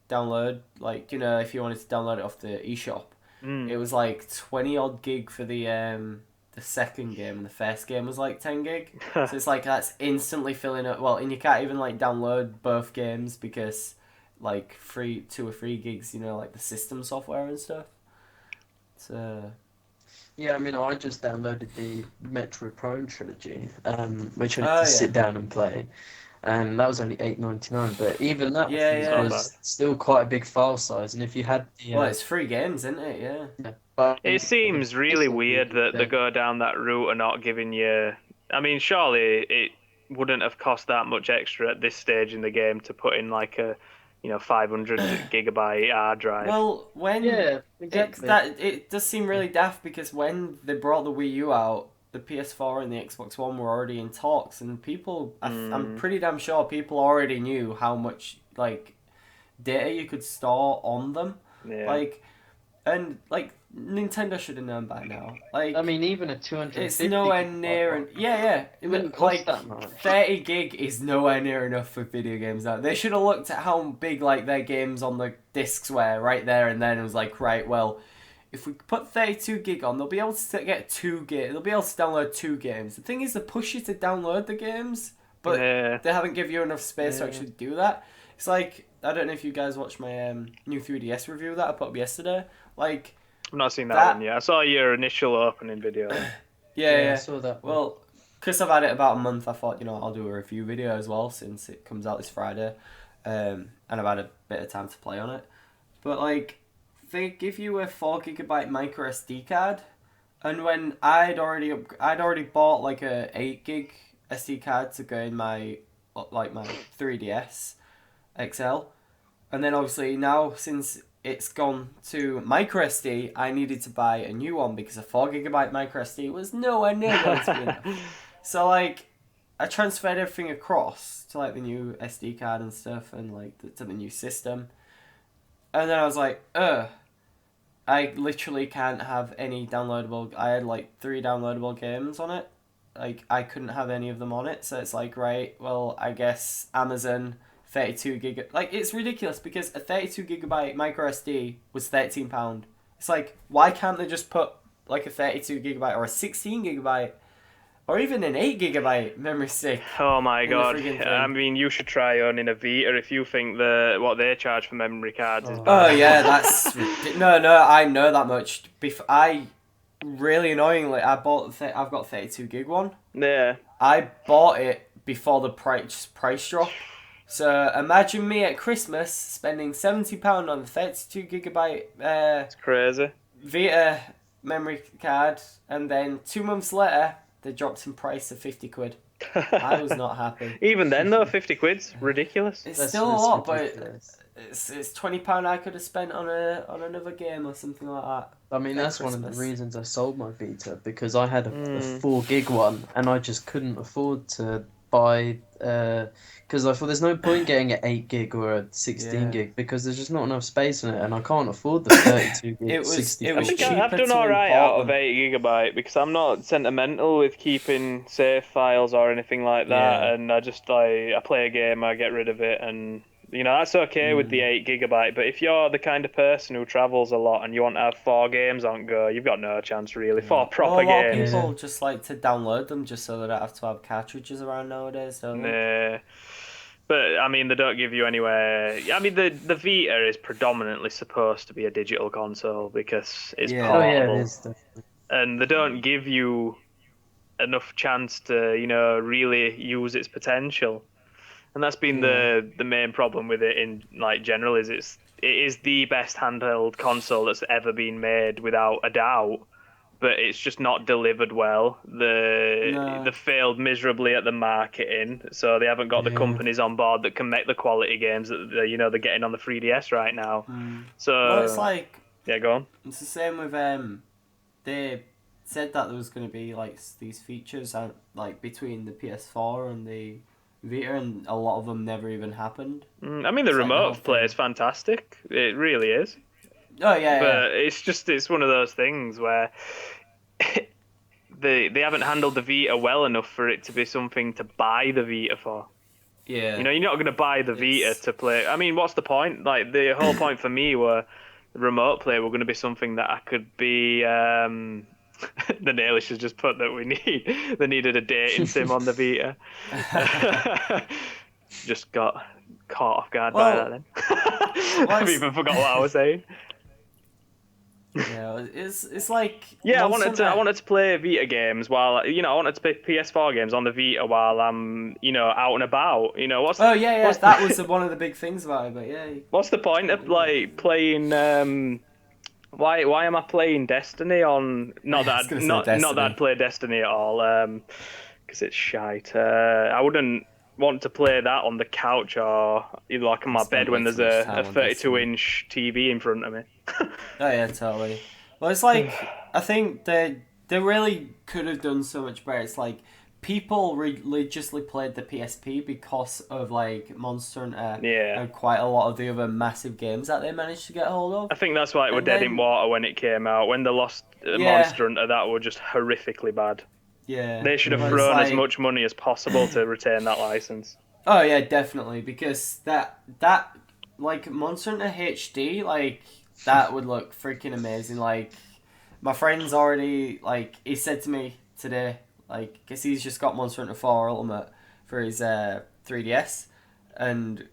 download, like if you wanted to download it off the eShop, it was like 20 odd gig for the second game, and the first game was like 10 gig. So it's like that's instantly filling up. Well, and you can't even like download both games because like 2 or 3 gigs, like the system software and stuff. So yeah, I mean, I just downloaded the Metroid Prime trilogy, which I had to sit down and play, and that was only $8.99. But even that was still quite a big file size. And if you had it's 3 games, isn't it? Yeah. But it seems really weird that they go down that route and not giving you. I mean, surely wouldn't have cost that much extra at this stage in the game to put in like a 500 gigabyte hard drive. Well, when Yeah, exactly. it does seem really daft because when they brought the Wii U out, the PS4 and the Xbox One were already in talks, and people, I'm pretty damn sure people already knew how much like data you could store on them. Yeah. Like, and like Nintendo should have known by now. Like, I mean, even a 250. it's nowhere near, and yeah, It wouldn't cost like that much. 30 gig is nowhere near enough for video games now. They should have looked at how big like their games on the discs were right there and then. It was like, right, well, if we put 32 gig on, they'll be able to get 2 gig. They'll be able to download 2 games. The thing is, they push you to download the games, but they haven't given you enough space to actually do that. It's like, I don't know if you guys watched my new 3DS review that I put up yesterday. Like, I've not seen that one yet. I saw your initial opening video. yeah. I saw that. Well, because I've had it about a month, I thought, I'll do a review video as well since it comes out this Friday. And I've had a bit of time to play on it. But, like, they give you a 4GB micro SD card. And when I'd already bought, like, a 8GB SD card to go in my 3DS XL. And then, obviously, now, since it's gone to micro SD, I needed to buy a new one because a 4GB micro SD was nowhere near going to be enough. So, like, I transferred everything across to, like, the new SD card and stuff and, like, to the new system. And then I was like, I literally can't have any downloadable... I had, like, 3 downloadable games on it. Like, I couldn't have any of them on it. So it's like, right, well, I guess Amazon... 32 gig, like, it's ridiculous because a 32 gigabyte micro SD was £13. It's like, why can't they just put like a 32 gigabyte or a 16 gigabyte or even an 8 gigabyte memory stick? Oh my god! I mean, you should try owning a Vita if you think what they charge for memory cards is bad. Oh yeah, that's no. I know that much. I really annoyingly, I've got 32 gig one. Yeah. I bought it before the price drop. So imagine me at Christmas spending £70 on a 32 gigabyte it's crazy. Vita memory card, and then 2 months later they dropped in price to £50. I was not happy. Even then though, £50's ridiculous. It's still a lot, ridiculous. But it's £20 I could have spent on another game or something like that. I mean, that's Christmas. One of the reasons I sold my Vita, because I had a 4 gig one and I just couldn't afford to buy because I thought there's no point getting an 8 gig or a 16 gig because there's just not enough space in it, and I can't afford the 32 gig. I think I've done alright out of 8 gigabyte because I'm not sentimental with keeping save files or anything like that, and I just I play a game, I get rid of it, and that's okay with the 8 gigabyte. But if you're the kind of person who travels a lot and you want to have 4 games on go, you've got no chance really. 4 proper games. A lot of people just like to download them just so they don't have to have cartridges around nowadays, don't they? But I mean, they don't give you anywhere. I mean, the Vita is predominantly supposed to be a digital console because it's portable. Oh, yeah, it is definitely. And they don't give you enough chance to really use its potential. And that's been the main problem with it in general is it is the best handheld console that's ever been made without a doubt, but it's just not delivered well. They failed miserably at the marketing, so they haven't got the companies on board that can make the quality games that they're getting on the 3DS right now. So it's like go on. It's the same with they said that there was going to be these features between the PS4 and the Vita, and a lot of them never even happened. I mean, the remote play is fantastic. It really is. Oh yeah. But it's one of those things where they haven't handled the Vita well enough for it to be something to buy the Vita for. Yeah. You're not going to buy the Vita to play. I mean, what's the point? Like, the whole point for me were the remote play were going to be something that I could be. The Nailish has just put that they needed a dating sim on the Vita. Just got caught off guard by that then. I've even forgot what I was saying. Yeah, it's like I wanted to play Vita games while I wanted to play PS4 games on the Vita while I'm out and about. That was one of the big things about it. But what's the point of playing? Why am I playing Destiny on? Not that I'd play Destiny at all. because it's shite. I wouldn't want to play that on the couch or either like on my Spent bed way when there's too much a time on 32-inch TV in front of me. Oh yeah, totally. Well, it's like I think they really could have done so much better. It's like people religiously played the PSP because of like Monster Hunter Yeah. and quite a lot of the other massive games that they managed to get hold of. I think that's why it was And dead in then- water when it came out. When they lost Yeah. Monster Hunter, that was just horrifically bad. Yeah, They should have but it's thrown as like- much money as possible to retain that license. Oh yeah, definitely because that like Monster Hunter HD like that would look freaking amazing. Like my friend's already like he said to me today like because he's just got Monster Hunter 4 Ultimate for his 3DS, and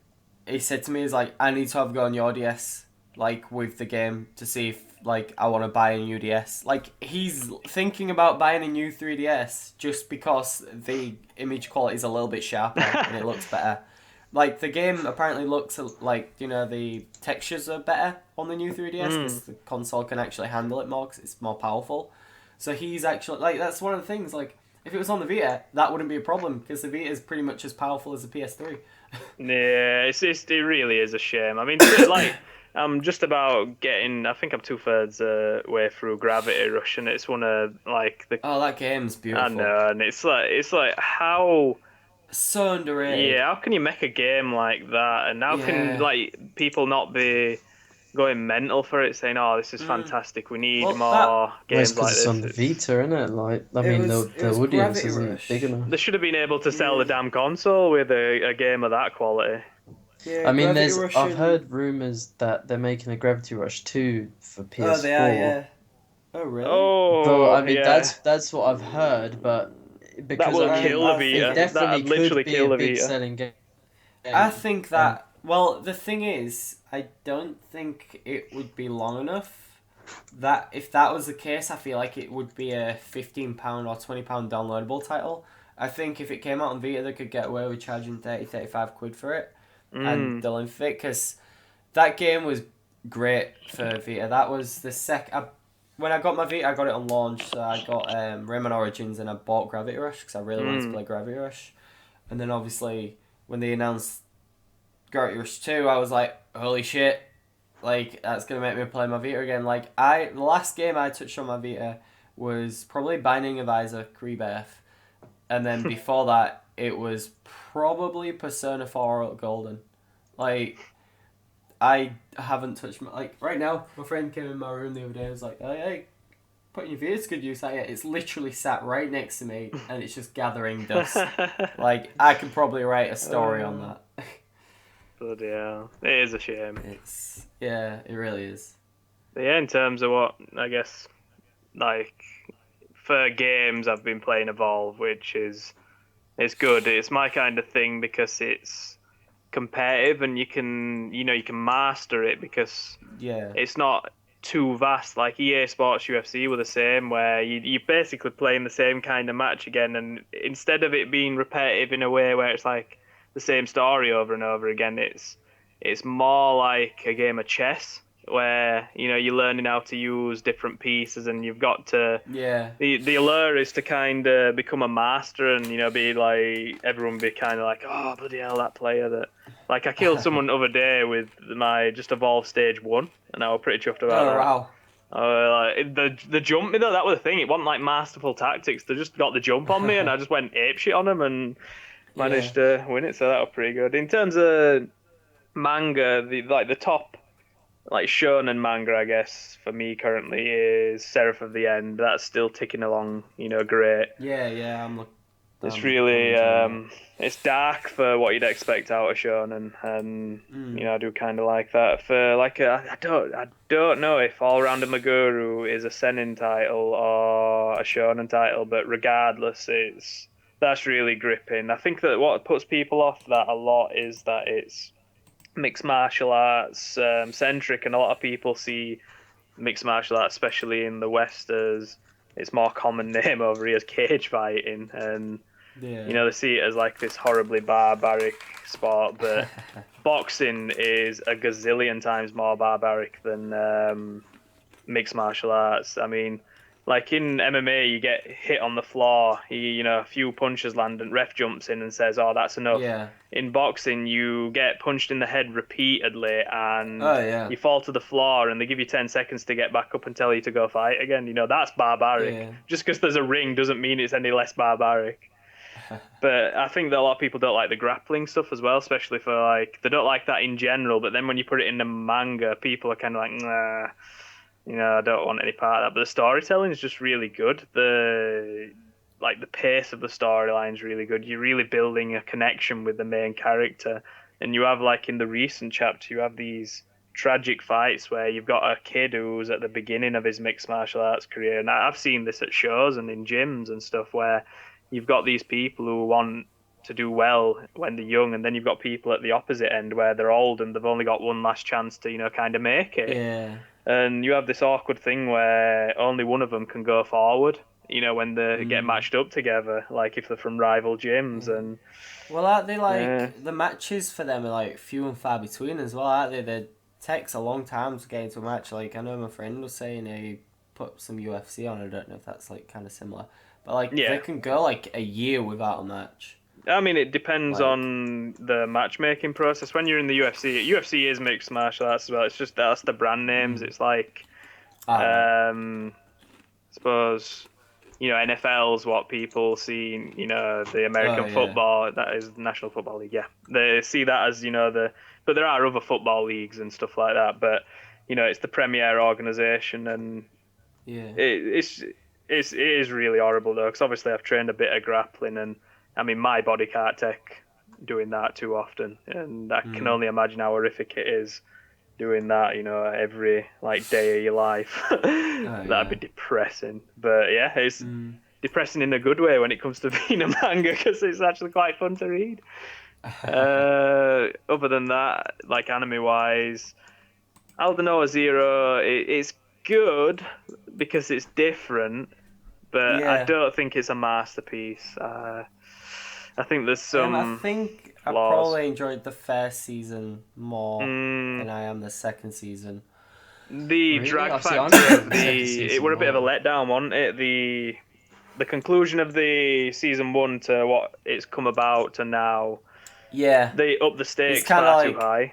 he said to me he's like I need to have a go on your DS like with the game to see if like I want to buy a new DS. Like he's thinking about buying a new 3DS just because the image quality is a little bit sharper and it looks better. Like the game apparently looks like the textures are better on the new 3DS because the console can actually handle it more because it's more powerful. So he's actually like that's one of the things. Like if it was on the Vita, that wouldn't be a problem because the Vita is pretty much as powerful as the PS3. Yeah, it really is a shame. I mean, like, I'm just about getting. I think I'm 2/3 way through Gravity Rush, and it's one of like the. Oh, that game's beautiful. I know, and it's like how. So underrated. Yeah, how can you make a game like that, and how can Yeah. like people not be going mental for it, saying, "Oh, this is fantastic. We need Well, more Well, it's games because like it's this." on the Vita, isn't it? Like, I mean, it the was audience Gravity isn't Rush. big enough. They should have been able to sell the damn console with a game of that quality. Yeah, I mean, Gravity Rush I've and- heard rumors that they're making a Gravity Rush 2 for PS4. Oh, they are, yeah. Oh, really? Oh, Though, I mean, yeah. that's what I've heard, but because will I mean, kill the I Vita. it definitely That'd literally could be kill a the big Vita. selling game. I think that. Well, the thing is, I don't think it would be long enough. That if that was the case, I feel like it would be a £15 or £20 downloadable title. I think if it came out on Vita, they could get away with charging 35 quid for it, and they'll fit because that game was great for Vita. That was the when I got my Vita, I got it on launch, so I got Rayman Origins and I bought Gravity Rush because I really wanted to play Gravity Rush, and then obviously when they announced Gravity Rush 2, I was like, holy shit, like, that's going to make me play my Vita again. Like, the last game I touched on my Vita was probably Binding of Isaac Rebirth, and then before that, it was probably Persona 4 Golden. Like, I haven't touched my, like, right now, my friend came in my room the other day and was like, hey, putting your Vita to good use. Like, yeah, it's literally sat right next to me, and it's just gathering dust. Like, I could probably write a story on that. Bloody hell. It is a shame. Yeah, it really is. But yeah, in terms of what, I guess, like, for games I've been playing Evolve, which is, it's good. It's my kind of thing because it's competitive and you can master it because Yeah. it's not too vast. Like EA Sports UFC were the same, where you're basically playing the same kind of match again, and instead of it being repetitive in a way where it's like the same story over and over again, it's more like a game of chess where you're learning how to use different pieces, and you've got to the allure is to kind of become a master, and be like everyone be kind of like, oh bloody hell, that player that, like, I killed someone the other day with my just Evolve stage 1, and I was pretty chuffed about that. Wow. Like the jump, that was the thing. It wasn't like masterful tactics. They just got the jump on me, and I just went apeshit on them and managed to win it. So that was pretty good. In terms of manga, the top shonen manga, I guess, for me currently is Seraph of the End. That's still ticking along, great. Yeah, I'm looking. It's really it's dark for what you'd expect out of shonen, and I do kind of like that. For like I don't know if All Rounder Maguru is a seinen title or a shonen title, but regardless, that's really gripping. I think that what puts people off that a lot is that it's mixed martial arts centric, and a lot of people see mixed martial arts, especially in the West, as its more common name over here as cage fighting, and they see it as like this horribly barbaric sport, but boxing is a gazillion times more barbaric than mixed martial arts. I mean, Like in MMA, you get hit on the floor, a few punches land, and ref jumps in and says, "Oh, that's enough." Yeah. In boxing, you get punched in the head repeatedly, and Oh yeah. you fall to the floor, and they give you 10 seconds to get back up and tell you to go fight again. That's barbaric. Yeah. Just because there's a ring doesn't mean it's any less barbaric. But I think that a lot of people don't like the grappling stuff as well, especially for like they don't like that in general. But then when you put it in the manga, people are kind of like, nah, I don't want any part of that. But the storytelling is just really good. The pace of the storyline is really good. You're really building a connection with the main character, and you have like in the recent chapter, you have these tragic fights where you've got a kid who's at the beginning of his mixed martial arts career, and I've seen this at shows and in gyms and stuff where you've got these people who want to do well when they're young, and then you've got people at the opposite end where they're old and they've only got one last chance to kind of make it. Yeah. And you have this awkward thing where only one of them can go forward, when they get matched up together, like if they're from rival gyms. And well, aren't they like the matches for them are like few and far between as well, aren't they? They takes a long time to get into a match. Like I know my friend was saying he put some UFC on. I don't know if that's like kind of similar, but like they can go like a year without a match. I mean, it depends on the matchmaking process. When you're in the UFC is mixed martial arts as well. It's just that's the brand names. It's like, suppose, NFL's what people see. The American football, that is the National Football League. Yeah, they see that as but there are other football leagues and stuff like that. But it's the premier organization, and it is really horrible though, because obviously I've trained a bit of grappling, and I mean, my body can't take doing that too often, and I can only imagine how horrific it is doing that, every day of your life. That'd be depressing. But yeah, it's depressing in a good way when it comes to being a manga, because it's actually quite fun to read. Other than that, like anime-wise, Aldenoa Zero, it's good because it's different, but I don't think it's a masterpiece. I think there's some. I think I probably enjoyed the first season more than I am the second season. The drag factor, it were a bit of a letdown, wasn't it? The conclusion of the season 1 to what it's come about to now. Yeah. They up the stakes far too high.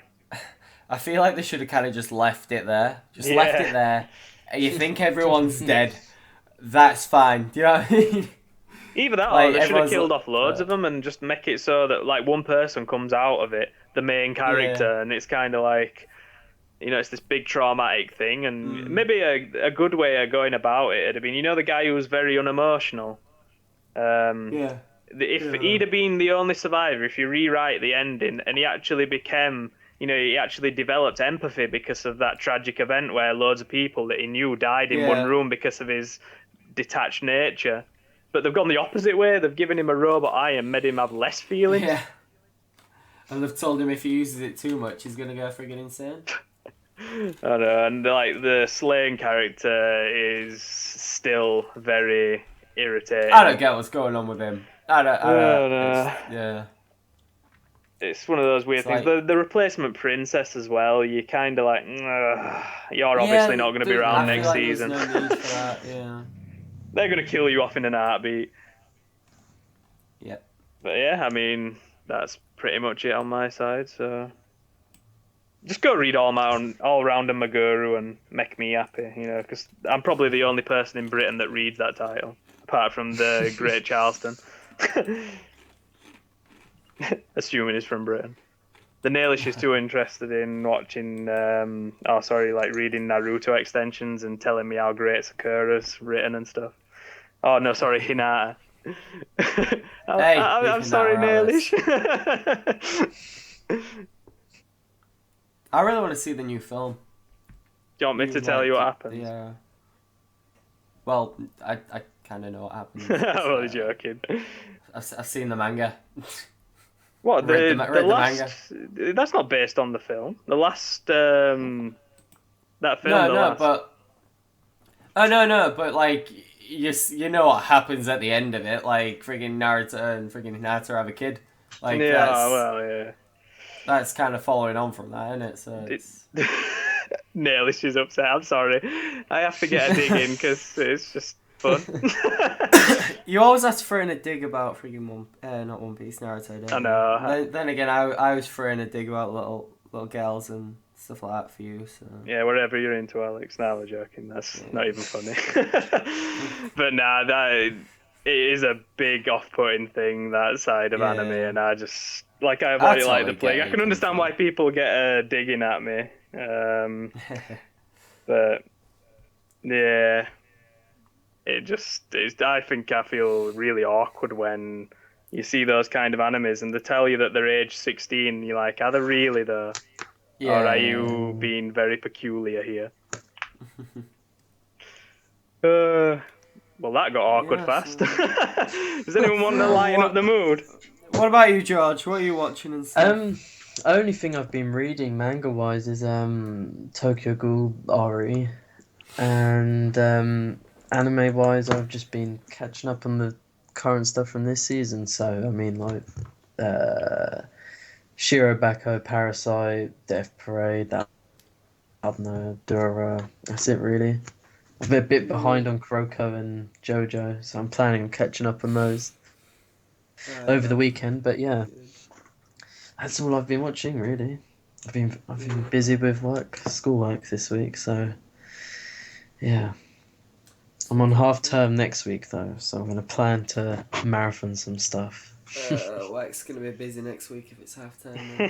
I feel like they should have kind of just left it there. Left it there. You think everyone's dead. That's fine. Do you know what I mean? Either that, or they should have killed off loads of them and just make it so that one person comes out of it, the main character, and it's kind of like, it's this big traumatic thing, and maybe a good way of going about it would have been, the guy who was very unemotional. If he'd have been the only survivor, if you rewrite the ending, and he actually became, he actually developed empathy because of that tragic event where loads of people that he knew died in one room because of his detached nature. But they've gone the opposite way. They've given him a robot eye and made him have less feelings. Yeah. And they've told him if he uses it too much, he's going to go friggin' insane. I know, and the Slane character is still very irritating. I don't get what's going on with him. I don't know. It's one of those weird things. The replacement princess as well, you're kind of like, you're obviously not going to be around next season. There's no need for that, yeah. They're going to kill you off in an heartbeat. Yep. But yeah, I mean, that's pretty much it on my side, so... Just go read All Round and Maguru and make me happy, because I'm probably the only person in Britain that reads that title, apart from the Great Charleston. Assuming he's from Britain. The Nailish is too interested in watching, reading Naruto extensions and telling me how great Sakura's written and stuff. Oh, no, sorry, Hinata. I'm sorry, Nailish. I really want to see the new film. Do you want me to tell you what happens? Yeah. Well, I kind of know what happens. I'm only joking. I've seen the manga. What, the manga. That's not based on the film. The last, that film, but like, you know what happens at the end of it, like, friggin' Naruto and friggin' Hinata have a kid. Like, that's kind of following on from that, isn't it? So Nailish is upset, I'm sorry. I have to get a dig in, because it's just fun. You always have to throw in a dig about freaking not One Piece, Naruto. Don't I you? know. Then again, I was throwing a dig about little girls and stuff like that for you. So Yeah, whatever you're into, Alex. Now we're joking. That's not even funny. But nah, it is a big off-putting thing, that side of anime, and I just I avoid it like the totally get plague. where I you're can coming understand from. why people get digging at me, but yeah, I feel really awkward when you see those kind of animes and they tell you that they're age 16. And you're like, are they really though? Or are Yeah. you being very peculiar here? Uh, well, that got awkward Yeah, fast. so... Does anyone want to lighten up the mood? What about you, George? What are you watching and stuff? Only thing I've been reading manga wise is Tokyo Ghoul Ori, and anime wise I've just been catching up on the current stuff from this season. So I mean Shiro Bako, Parasite, Death Parade, that no Dora. That's it really. I've been a bit behind on Kuroko and JoJo, so I'm planning on catching up on those over the weekend. But yeah, that's all I've been watching really. I've been busy with schoolwork this week, so yeah. I'm on half term next week though, so I'm gonna plan to marathon some stuff. Work's gonna be busy next week if it's half time.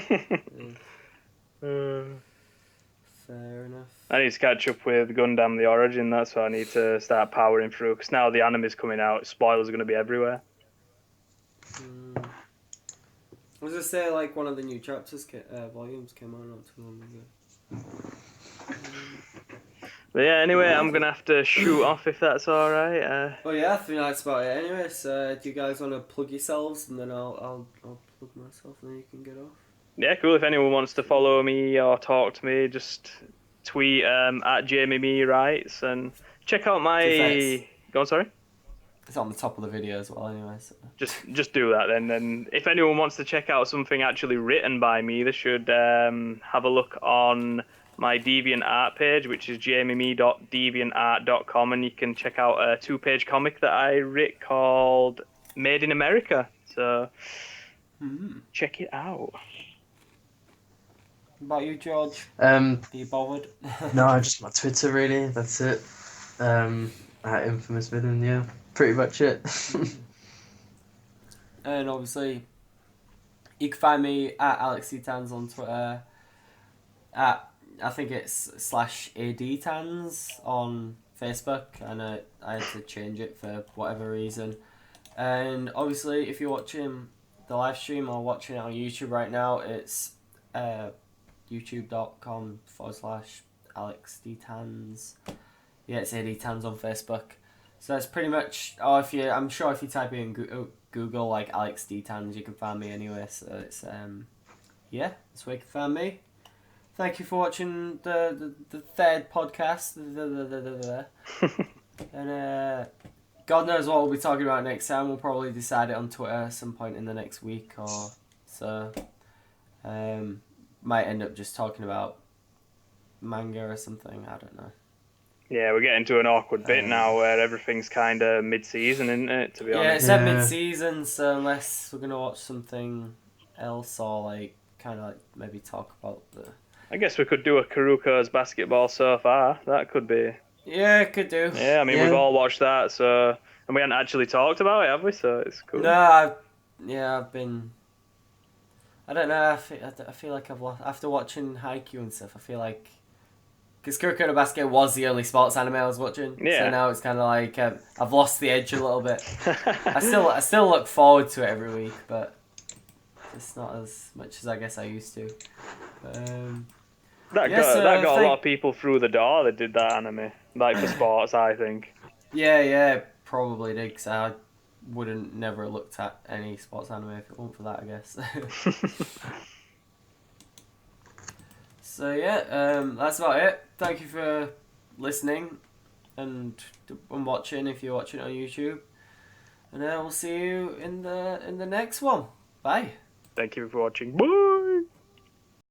Fair enough. I need to catch up with Gundam The Origin. That's what I need to start powering through. Because now the anime's coming out, spoilers are going to be everywhere. I was gonna say one of the new chapters volumes came out not too long ago. But yeah, anyway, I'm going to have to shoot off if that's alright. Well, yeah, I think that's about it anyway. So, do you guys want to plug yourselves and then I'll plug myself and then you can get off? Yeah, cool. If anyone wants to follow me or talk to me, just tweet at JamieMe Writes and check out my... Go on, sorry? It's on the top of the video as well anyway. So. Just do that then. And if anyone wants to check out something actually written by me, they should have a look on my DeviantArt page, which is jamieme.deviantart.com, and you can check out a 2-page comic that I writ called Made in America. So check it out. What about you, George? Are you bothered? No, just my Twitter really. That's it. At Infamous Villain, yeah, pretty much it. And obviously, you can find me at AlexD on Twitter. I think it's /ADTans on Facebook, and I had to change it for whatever reason. And obviously, if you're watching the live stream or watching it on YouTube right now, it's youtube.com/AlexDtans. Yeah, it's ADTans on Facebook. So that's pretty much. I'm sure if you type in Google AlexD Tans, you can find me anyway. So it's yeah, that's where you can find me. Thank you for watching the third podcast. And God knows what we'll be talking about next time. We'll probably decide it on Twitter at some point in the next week or so. Might end up just talking about manga or something. I don't know. Yeah, we're getting to an awkward bit now where everything's kind of mid-season, isn't it, to be honest? Yeah, it's at mid-season, so unless we're going to watch something else or maybe talk about the... I guess we could do a Karuko's basketball so far. That could be... Yeah, could do. Yeah, I mean, we've all watched that, so... And we haven't actually talked about it, have we? So it's cool. No, I've been... I don't know, I feel like I've lost... After watching Haikyuu and stuff, I feel like... Because Kuroko no Basket was the only sports anime I was watching. Yeah. So now it's kind of like... I've lost the edge a little bit. I still look forward to it every week, but... It's not as much as I guess I used to. That got a lot of people through the door that did that anime. For sports, I think. Yeah, probably did, because I wouldn't never have looked at any sports anime if it weren't for that, I guess. So yeah, that's about it. Thank you for listening and watching if you're watching it on YouTube. And we'll see you in the next one. Bye. Thank you for watching. Bye.